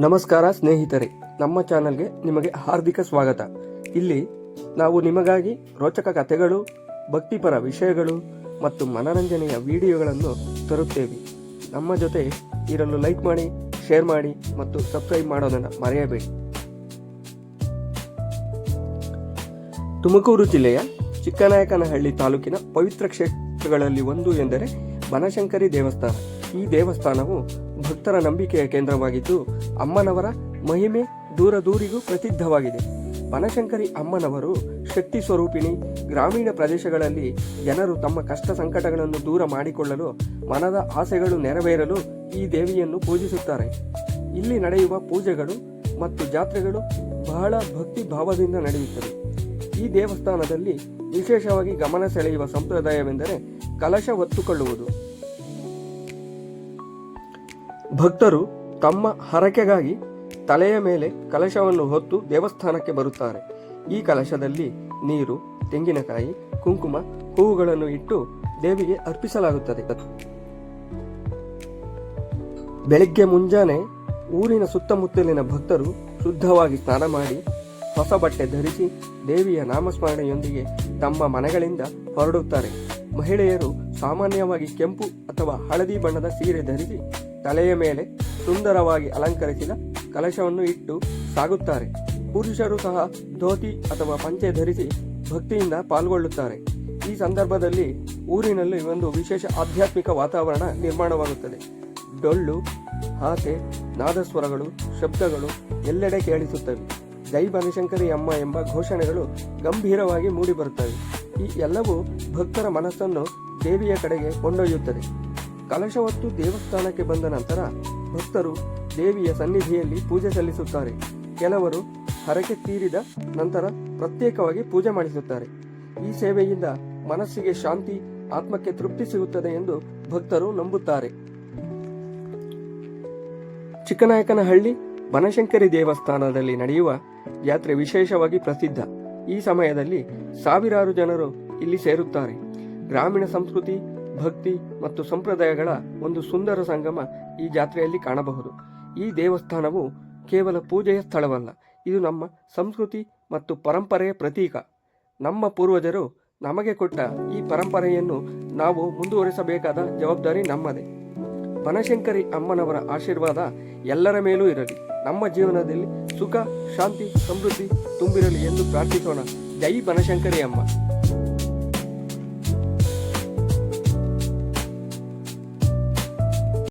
ನಮಸ್ಕಾರ ಸ್ನೇಹಿತರೆ, ನಮ್ಮ ಚಾನಲ್ಗೆ ನಿಮಗೆ ಹಾರ್ದಿಕ ಸ್ವಾಗತ. ಇಲ್ಲಿ ನಾವು ನಿಮಗಾಗಿ ರೋಚಕ ಕಥೆಗಳು, ಭಕ್ತಿಪರ ವಿಷಯಗಳು ಮತ್ತು ಮನರಂಜನೆಯ ವಿಡಿಯೋಗಳನ್ನು ತರುತ್ತೇವೆ. ನಮ್ಮ ಜೊತೆ ಇರಲು ಲೈಕ್ ಮಾಡಿ, ಶೇರ್ ಮಾಡಿ ಮತ್ತು ಸಬ್ಸ್ಕ್ರೈಬ್ ಮಾಡೋದನ್ನು ಮರೆಯಬೇಡಿ. ತುಮಕೂರು ಜಿಲ್ಲೆಯ ಚಿಕ್ಕನಾಯಕನಹಳ್ಳಿ ತಾಲೂಕಿನ ಪವಿತ್ರ ಕ್ಷೇತ್ರಗಳಲ್ಲಿ ಒಂದು ಎಂದರೆ ಬನಶಂಕರಿ ದೇವಸ್ಥಾನ. ಈ ದೇವಸ್ಥಾನವು ಭಕ್ತರ ನಂಬಿಕೆಯ ಕೇಂದ್ರವಾಗಿದ್ದು, ಅಮ್ಮನವರ ಮಹಿಮೆ ದೂರ ದೂರಿಗೂ ಪ್ರಸಿದ್ಧವಾಗಿದೆ. ಬನಶಂಕರಿ ಅಮ್ಮನವರು ಶಕ್ತಿ ಸ್ವರೂಪಿಣಿ. ಗ್ರಾಮೀಣ ಪ್ರದೇಶಗಳಲ್ಲಿ ಜನರು ತಮ್ಮ ಕಷ್ಟ ಸಂಕಟಗಳನ್ನು ದೂರ ಮಾಡಿಕೊಳ್ಳಲು, ಮನದ ಆಸೆಗಳು ನೆರವೇರಲು ಈ ದೇವಿಯನ್ನು ಪೂಜಿಸುತ್ತಾರೆ. ಇಲ್ಲಿ ನಡೆಯುವ ಪೂಜೆಗಳು ಮತ್ತು ಜಾತ್ರೆಗಳು ಬಹಳ ಭಕ್ತಿ ಭಾವದಿಂದ ನಡೆಯುತ್ತವೆ. ಈ ದೇವಸ್ಥಾನದಲ್ಲಿ ವಿಶೇಷವಾಗಿ ಗಮನ ಸೆಳೆಯುವ ಸಂಪ್ರದಾಯವೆಂದರೆ ಕಲಶ ಹೊತ್ತುಕೊಳ್ಳುವುದು. ಭಕ್ತರು ತಮ್ಮ ಹರಕೆಗಾಗಿ ತಲೆಯ ಮೇಲೆ ಕಲಶವನ್ನು ಹೊತ್ತು ದೇವಸ್ಥಾನಕ್ಕೆ ಬರುತ್ತಾರೆ. ಈ ಕಲಶದಲ್ಲಿ ನೀರು, ತೆಂಗಿನಕಾಯಿ, ಕುಂಕುಮ, ಹೂವುಗಳನ್ನು ಇಟ್ಟು ದೇವಿಗೆ ಅರ್ಪಿಸಲಾಗುತ್ತದೆ. ಬೆಳಗ್ಗೆ ಮುಂಜಾನೆ ಊರಿನ ಸುತ್ತಮುತ್ತಲಿನ ಭಕ್ತರು ಶುದ್ಧವಾಗಿ ಸ್ನಾನ ಮಾಡಿ ಹೊಸ ಬಟ್ಟೆ ಧರಿಸಿ ದೇವಿಯ ನಾಮಸ್ಮರಣೆಯೊಂದಿಗೆ ತಮ್ಮ ಮನೆಗಳಿಂದ ಹೊರಡುತ್ತಾರೆ. ಮಹಿಳೆಯರು ಸಾಮಾನ್ಯವಾಗಿ ಕೆಂಪು ಅಥವಾ ಹಳದಿ ಬಣ್ಣದ ಸೀರೆ ಧರಿಸಿ ತಲೆಯ ಮೇಲೆ ಸುಂದರವಾಗಿ ಅಲಂಕರಿಸಿದ ಕಲಶವನ್ನು ಇಟ್ಟು ಸಾಗುತ್ತಾರೆ. ಪುರುಷರು ಸಹ ಧೋತಿ ಅಥವಾ ಪಂಚೆ ಧರಿಸಿ ಭಕ್ತಿಯಿಂದ ಪಾಲ್ಗೊಳ್ಳುತ್ತಾರೆ. ಈ ಸಂದರ್ಭದಲ್ಲಿ ಊರಿನಲ್ಲಿ ಒಂದು ವಿಶೇಷ ಆಧ್ಯಾತ್ಮಿಕ ವಾತಾವರಣ ನಿರ್ಮಾಣವಾಗುತ್ತದೆ. ಡೊಳ್ಳು, ಹಾತೆ, ನಾದಸ್ವರಗಳು, ಶಬ್ದಗಳು ಎಲ್ಲೆಡೆ ಕೇಳಿಸುತ್ತವೆ. ಜೈ ಬನಶಂಕರಿ ಅಮ್ಮ ಎಂಬ ಘೋಷಣೆಗಳು ಗಂಭೀರವಾಗಿ ಮೂಡಿಬರುತ್ತವೆ. ಈ ಎಲ್ಲವೂ ಭಕ್ತರ ಮನಸ್ಸನ್ನು ದೇವಿಯ ಕಡೆಗೆ ಕೊಂಡೊಯ್ಯುತ್ತದೆ. ಕಲಶ ಹೊತ್ತು ದೇವಸ್ಥಾನಕ್ಕೆ ಬಂದ ನಂತರ ಭಕ್ತರು ದೇವಿಯ ಸನ್ನಿಧಿಯಲ್ಲಿ ಪೂಜೆ ಸಲ್ಲಿಸುತ್ತಾರೆ. ಕೆಲವರು ಹರಕೆ ತೀರಿದ ನಂತರ ಪ್ರತ್ಯೇಕವಾಗಿ ಪೂಜೆ ಮಾಡಿಸುತ್ತಾರೆ. ಈ ಸೇವೆಯಿಂದ ಮನಸ್ಸಿಗೆ ಶಾಂತಿ, ಆತ್ಮಕ್ಕೆ ತೃಪ್ತಿ ಸಿಗುತ್ತದೆ ಎಂದು ಭಕ್ತರು ನಂಬುತ್ತಾರೆ. ಚಿಕ್ಕನಾಯಕನಹಳ್ಳಿ ಬನಶಂಕರಿ ದೇವಸ್ಥಾನದಲ್ಲಿ ನಡೆಯುವ ಜಾತ್ರೆ ವಿಶೇಷವಾಗಿ ಪ್ರಸಿದ್ಧ. ಈ ಸಮಯದಲ್ಲಿ ಸಾವಿರಾರು ಜನರು ಇಲ್ಲಿ ಸೇರುತ್ತಾರೆ. ಗ್ರಾಮೀಣ ಸಂಸ್ಕೃತಿ, ಭಕ್ತಿ ಮತ್ತು ಸಂಪ್ರದಾಯಗಳ ಒಂದು ಸುಂದರ ಸಂಗಮ ಈ ಜಾತ್ರೆಯಲ್ಲಿ ಕಾಣಬಹುದು. ಈ ದೇವಸ್ಥಾನವು ಕೇವಲ ಪೂಜೆಯ ಸ್ಥಳವಲ್ಲ, ಇದು ನಮ್ಮ ಸಂಸ್ಕೃತಿ ಮತ್ತು ಪರಂಪರೆಯ ಪ್ರತೀಕ. ನಮ್ಮ ಪೂರ್ವಜರು ನಮಗೆ ಕೊಟ್ಟ ಈ ಪರಂಪರೆಯನ್ನು ನಾವು ಮುಂದುವರಿಸಬೇಕಾದ ಜವಾಬ್ದಾರಿ ನಮ್ಮದೇ. ಬನಶಂಕರಿ ಅಮ್ಮನವರ ಆಶೀರ್ವಾದ ಎಲ್ಲರ ಮೇಲೂ ಇರಲಿ. ನಮ್ಮ ಜೀವನದಲ್ಲಿ ಸುಖ, ಶಾಂತಿ, ಸಮೃದ್ಧಿ ತುಂಬಿರಲಿ ಎಂದು ಪ್ರಾರ್ಥಿಸೋಣ. ಜೈ ಬನಶಂಕರಿ ಅಮ್ಮ.